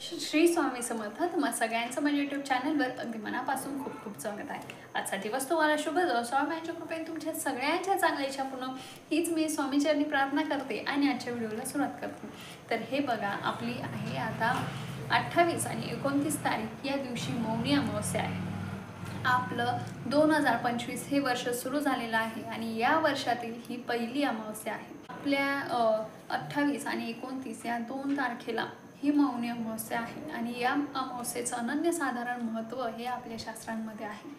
श्री स्वामी समर्थ. तुम्हा सगळ्यांचं माझ्या यूट्यूब चॅनलवर अगदी मनापासून खूप खूप स्वागत आहे. आजचा दिवस तुम्हाला शुभ जाओ. स्वामींच्या कृपेने तुमच्या सगळ्यांच्या चांगल्या इच्छा पूर्ण हीच मी स्वामीचरणी प्रार्थना करते आणि आजच्या व्हिडिओला सुरुवात करते. तर हे बघा, आपली आहे आता 28 आणि 29 तारीख या दिवशी मौनी अमावस्या आहे. आपलं 2025 हे वर्ष सुरू झालेलं आहे आणि या वर्षातील ही पहिली अमावस्या आहे. आपल्या 28 आणि 29 या 2 तारखेला ही मौनी अमावस्या आहे आणि या अमावस्येचं अनन्यसाधारण महत्त्व हे आपल्या शास्त्रांमध्ये आहे.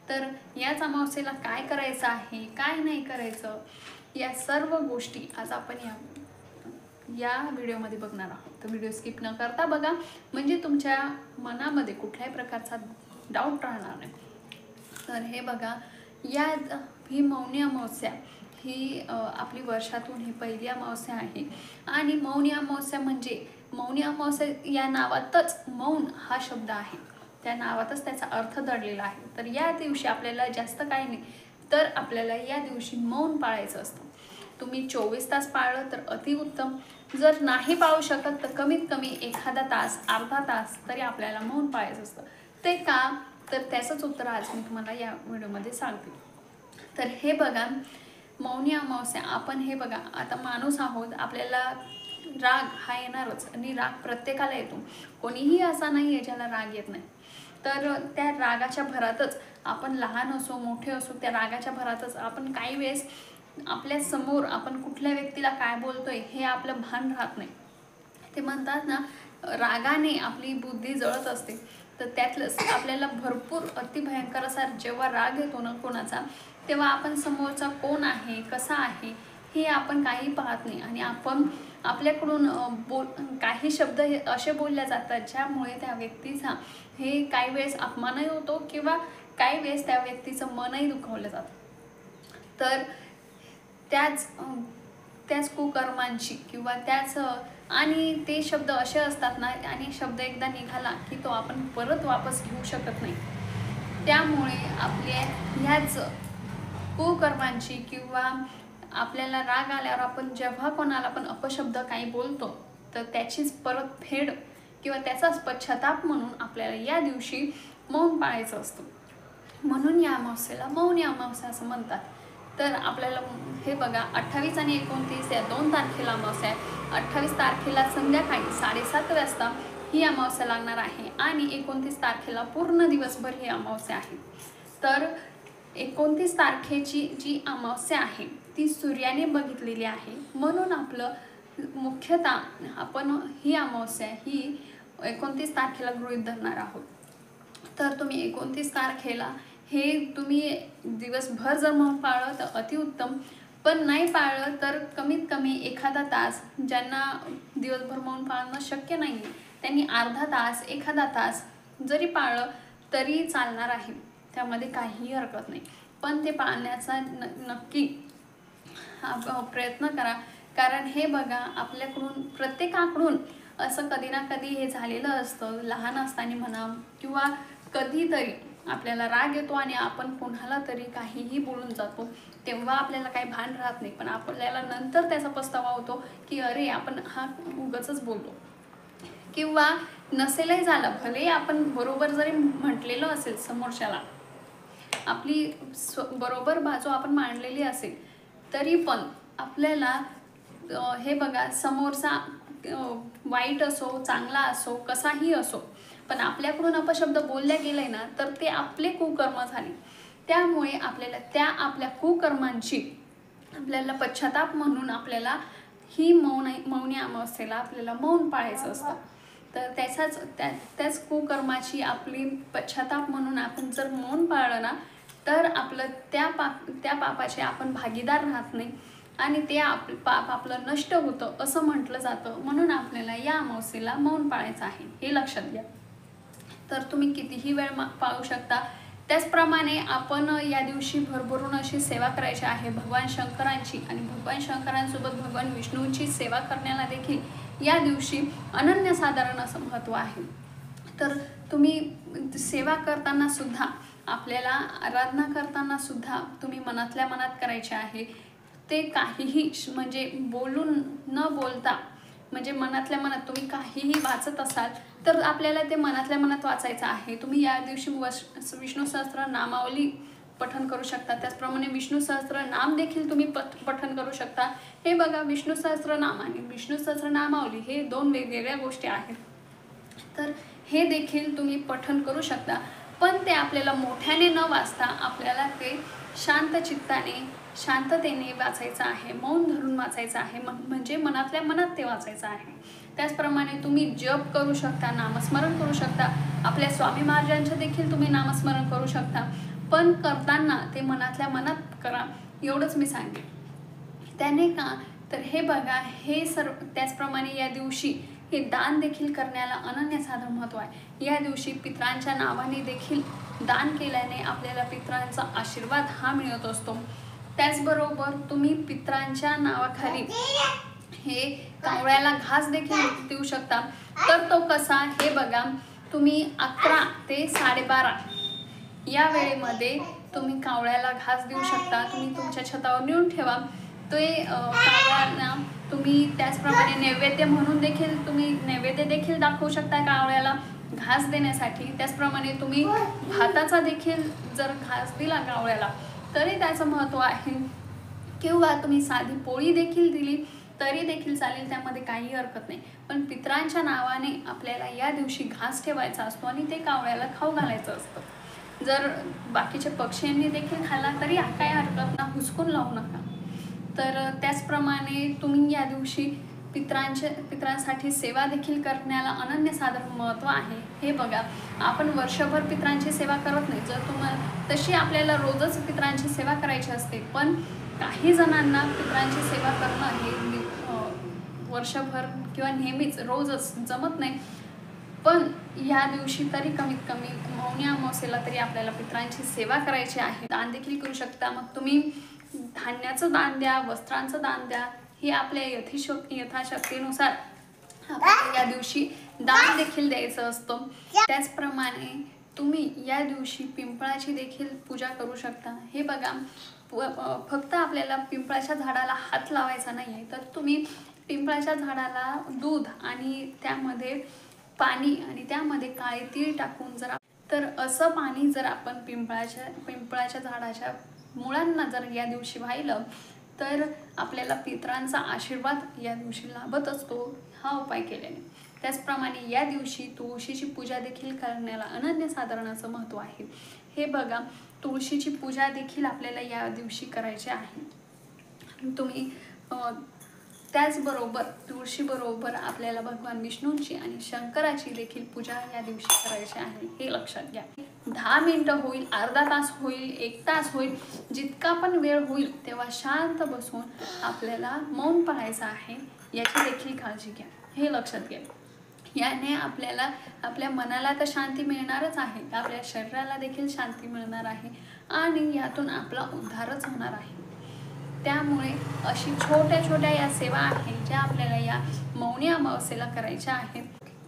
तर याच अमावस्येला काय करायचं आहे, काय नाही करायचं, या सर्व गोष्टी आज आपण या व्हिडिओमध्ये बघणार आहोत. तर व्हिडिओ स्किप न करता बघा, म्हणजे तुमच्या मनामध्ये कुठल्याही प्रकारचा डाऊट राहणार नाही. तर हे बघा, ही मौनी अमावस्या ही आपली वर्षातून ही पहिली अमावस्या आहे. आणि मौनी अमावस्या म्हणजे मौनी अमावस्या या नावातच मौन हा शब्द आहे, त्या नावातच त्याचा अर्थ दडलेला आहे. तर या दिवशी आपल्याला जास्त काही नाही, तर आपल्याला या दिवशी मौन पाळायचं असतं. तुम्ही 24 तास पाळलं तर अतिउत्तम. जर नाही पाळू शकत तर कमीत कमी एखादा तास, अर्धा तास तरी आपल्याला मौन पाळायचं असतं. ते का, तर त्याचंच उत्तर आज मी तुम्हाला या व्हिडिओमध्ये सांगते. तर हे बघा, मौनी अमावस्या आपण हे बघा, आता माणूस आहोत, आपल्याला राग हा येणारच आणि राग प्रत्येकाला येतो. कोणीही असा नाही आहे ज्याला राग येत नाही. तर त्या रागाच्या भरातच आपण लहान असो मोठे असो, त्या रागाच्या भरातच आपण काही वेळेस आपल्या समोर आपण कुठल्या व्यक्तीला काय बोलतोय हे आपलं भान राहत नाही. ते म्हणतात ना, रागाने आपली बुद्धी जळत असते. तर त्यातलंच आपल्याला भरपूर अतिभयंकर असा जेव्हा राग येतो ना कोणाचा, तेव्हा आपण समोरचा कोण आहे, कसा आहे हे आपण काही पाहत नाही आणि आपण आपल्याकडून काही शब्द हे असे बोलले जातात ज्यामुळे त्या व्यक्तीचा हे काही वेळेस अपमानही होतो किंवा काही वेळेस त्या व्यक्तीचं मनही दुखावलं जातं. तर त्याच कुकर्मांची किंवा त्याच आणि ते शब्द असे असतात ना, आणि शब्द एकदा निघाला की तो आपण परत वापस घेऊ शकत नाही. त्यामुळे आपल्या ह्याच कुकर्मांची किंवा आपल्याला राग आल्यावर आपण जेव्हा कोणाला पण अपशब्द काही बोलतो तर त्याचीच परत फेड किंवा त्याचाच पश्चाताप म्हणून आपल्याला या दिवशी मौन पाळायचं असतं. म्हणून या अमावस्येला मौनी अमावस्या असं म्हणतात. तर आपल्याला हे बघा, 28 आणि 29 या 2 तारखेला अमावस्या आहे. 28 तारखेला संध्याकाळी 7:30 वाजता ही अमावस्या लागणार आहे आणि 29 तारखेला पूर्ण दिवसभर ही अमावस्या आहे. तर 29 तारखेची जी अमावस्या आहे ती सूर्याने बघितलेली आहे, म्हणून आपलं मुख्यतः आपण ही अमावस्या ही 29 तारखेला गृहीत धरणार आहोत. तर तुम्ही 29 तारखेला हे तुम्ही दिवसभर जर मौन पाळलं तर अतिउत्तम, पण नाही पाळलं तर कमीत कमी एखादा तास, ज्यांना दिवसभर मौन पाळणं शक्य नाही त्यांनी अर्धा तास, एखादा तास जरी पाळलं तरी चालणार आहे, त्यामध्ये काहीही हरकत नाही. पण ते पाळण्याचा नक्की प्रयत्न करा. कारण हे बघा, आपल्याकडून प्रत्येकाकडून असं कधी ना कधी हे झालेलं असतं. लहान असताना म्हणा किंवा कधीतरी आपल्याला राग येतो आणि आपण कोणाला तरी काहीही बोलून जातो, तेव्हा आपल्याला काही भान राहत नाही, पण आपल्याला नंतर त्याचा पस्तावा होतो की अरे आपण हा उगाचच बोललो. किंवा नसेलही झालं, भले आपण बरोबर जरी म्हटलेलं असेल, समोरच्याला आपली बरोबर बाजू आपण मांडलेली असेल तरी पण आपल्याला हे बघा, समोरचा वाईट असो चांगला असो कसाही असो, पण आपल्याकडून अपशब्द बोलल्या गेले ना तर ते आपले कुकर्म झाले. त्यामुळे आपल्याला त्या आपल्या कुकर्मांची आपल्याला पश्चाताप म्हणून आपल्याला ही मौनी अमावस्येला आपल्याला मौन पाळायचं असतं. तर त्याच कुकर्माची आपली पश्चाताप म्हणून आपण जर मौन पाळलं ना तर आपलं त्या पापाचे आपण भागीदार राहत नाही आणि ते पाप आपलं नष्ट होतं असं म्हटलं जातं. म्हणून आपल्याला या अमावस्येला मौन पाळायचं आहे, हे लक्षात घ्या. तर तुम्ही कितीही वेळ पाळू शकता. त्याचप्रमाणे आपण या दिवशी भरभरून अशी सेवा करायची आहे भगवान शंकरांची, आणि भगवान शंकरांसोबत भगवान विष्णूंची सेवा करण्याला देखील या दिवशी अनन्यसाधारण असं महत्त्व आहे. तर तुम्ही सेवा करताना सुद्धा, आपल्याला आराधना करताना सुद्धा तुम्ही मनातल्या मनात करायचे आहे. ते काहीही म्हणजे बोलून न बोलता म्हणजे मनातल्या मनात तुम्ही काहीही वाचत असाल तर आपल्याला ते मनातल्या मनात वाचायचं आहे. तुम्ही या दिवशी विष्णू सहस्त्र नामावली पठण करू शकता. त्याचप्रमाणे विष्णू सहस्त्र नाम देखील तुम्ही पठण करू शकता. हे बघा, विष्णू सहस्त्र नाम आणि विष्णू सहस्त्र नामावली हे 2 वेगवेगळ्या गोष्टी आहेत. तर हे देखील तुम्ही पठण करू शकता, पण ते आपल्याला मोठ्याने न वाचता आपल्याला ते शांत चित्ताने शांततेने वाचायचं आहे, मौन धरून वाचायचं आहे, म्हणजे मनातल्या मनात ते वाचायचं आहे. त्याचप्रमाणे तुम्ही जप करू शकता, नामस्मरण करू शकता. आपल्या स्वामी महाराजांचं देखील तुम्ही नामस्मरण करू शकता, पण करताना ते मनातल्या मनात करा, एवढंच मी सांगेन. त्याने का तर हे बघा, हे सर्व त्याचप्रमाणे या दिवशी हे दान देखील करण्याला अनन्यसाधारण महत्त्व आहे. या दिवशी पितरांच्या नावाने देखील दान केल्याने आपल्याला पितरांचा आशीर्वाद हा मिळत असतो. त्याचबरोबर तुम्ही पितरांच्या नावाखाली हे कावळ्याला घास देखील देऊ शकता. तर तो कसा हे बघा, तुम्ही 11 ते 12:30 या वेळेमध्ये तुम्ही कावळ्याला घास देऊ शकता. तुम्ही तुमच्या छतावर नेऊन ठेवा. ते कावळ्यांना तुम्ही त्याचप्रमाणे नैवेद्य म्हणून देखील तुम्ही नैवेद्य देखील दाखवू शकता कावळ्याला घास देण्यासाठी. त्याचप्रमाणे तुम्ही भाताचा देखील जर घास दिला कावळ्याला तरी त्याचं महत्त्व आहे, किंवा तुम्ही साधी पोळी देखील दिली तरी देखील चालेल, त्यामध्ये काही हरकत नाही. पण पितरांच्या नावाने आपल्याला या दिवशी घास ठेवायचा असतो आणि ते कावळ्याला खाऊ घालायचं असतं. जर बाकीच्या पक्ष्यांनी देखील खाल्ला तरी काही हरकत ना, हुसकून लावू नका. तर त्याचप्रमाणे तुम्ही या दिवशी पितरांसाठी सेवा देखील करण्याला अनन्यसाधारण महत्त्व आहे. हे बघा, आपण वर्षभर पितरांची सेवा करत नाही. जर तुम्हाला तशी आपल्याला रोजच पितरांची सेवा करायची असते, पण काही जणांना पितरांची सेवा करणं हे वर्षभर किंवा नेहमीच रोजच जमत नाही. पण या दिवशी तरी कमीत कमी मौनी अमावस्येला तरी आपल्याला पितरांची सेवा करायची आहे. दान देखील करू शकता. मग तुम्ही धान्याचं दान द्या, वस्त्रांचं दान द्या, हे आपल्या यथाशक्तीनुसार आपल्याला या दिवशी दान देखील द्यायचं असतं. त्याचप्रमाणे तुम्ही या दिवशी पिंपळाची देखील पूजा करू शकता. हे बघा, फक्त आपल्याला पिंपळाच्या झाडाला हात लावायचा नाही आहे, तर तुम्ही पिंपळाच्या झाडाला दूध आणि त्यामध्ये पाणी आणि त्यामध्ये काळे तीळ टाकून तर असं पाणी जर आपण पिंपळाच्या झाडाच्या मुळांना जर या दिवशी वाहिलं तर आपल्याला पितरांचा आशीर्वाद या दिवशी लाभत असतो, हा उपाय केल्याने. त्याचप्रमाणे या दिवशी तुळशीची पूजा देखील करण्याला अनन्यसाधारण असं महत्त्व आहे. हे बघा, तुळशीची पूजा देखील आपल्याला या दिवशी करायची आहे. तुम्ही त्याचबरोबर तुळशीबरोबर आपल्याला भगवान विष्णूंची आणि शंकराची देखील पूजा या दिवशी करायची आहे, हे लक्षात घ्या. 10 मिनिटं होईल, अर्धा तास होईल, 1 तास होईल, जितका पण वेळ होईल तेव्हा शांत बसून आपल्याला मौन पाळायचं आहे, याची देखील काळजी घ्या, हे लक्षात घ्या. याने आपल्याला आपल्या मनाला तर शांती मिळणारच आहे, आपल्या शरीराला देखील शांती मिळणार आहे आणि यातून आपला उद्धारच होणार आहे. त्यामुळे अशी छोट्या छोट्या या सेवा आहेत ज्या आपल्याला या मौनी अमावस्येला करायच्या आहेत.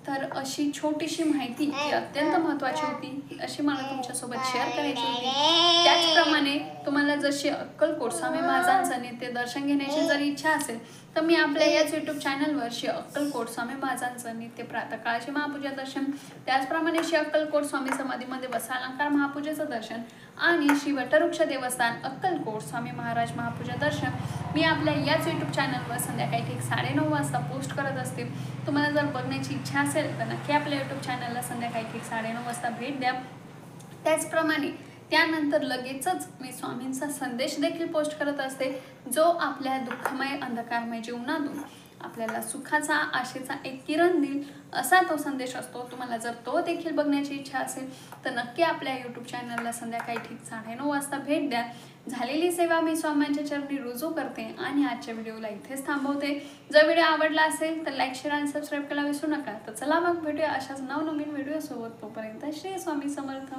तर अशी छोटीशी माहिती ही अत्यंत महत्त्वाची होती, अशी मला तुमच्यासोबत शेअर करायची होती. त्याचप्रमाणे तुम्हाला जशी अक्कलकोट स्वामी महाराजांचं नित्य दर्शन घेण्याची जर इच्छा असेल तर मी आपल्या याच यूट्यूब चॅनलवर श्री अक्कलकोट स्वामी महाराजांचं नित्य प्रातःकाळचे महापूजा दर्शन, त्याचप्रमाणे श्री अक्कलकोट स्वामी समाधीमध्ये बसालंकार महापूजेचं दर्शन आणि श्री वटवृक्ष देवस्थान अक्कलकोट स्वामी महाराज महापूजा दर्शन मी आपल्या याच यूट्यूब चॅनलवर संध्याकाळी ठीक 9:30 वाजता पोस्ट करत असते. तुम्हाला जर बघण्याची इच्छा असेल तर नक्की आपल्या यूट्यूब चॅनलला संध्याकाळी ठीक 9:30 वाजता भेट द्या. त्याचप्रमाणे त्यानंतर लगेचच मी स्वामींचा संदेश देखील पोस्ट करत असते, जो आपल्या दुःखमय अंधकारमय जीवनातून आपल्याला सुखाचा आशेचा एक किरण देईल असा तो संदेश असतो. तुम्हाला जर तो देखील बघण्याची इच्छा असेल तर नक्की आपल्या यूट्यूब चॅनलला संध्याकाळी ठीक 9:30 वाजता भेट द्या. झालेली सेवा मी स्वामींच्या चरणी रुजू करते आणि आजच्या व्हिडिओला इथेच थांबवते. जर व्हिडिओ आवडला असेल तर लाईक, शेअर आणि सबस्क्राईब करायला विसरू नका. तर चला मग भेटूया अशाच नवनवीन व्हिडिओसोबत. तोपर्यंत श्री स्वामी समर्थ.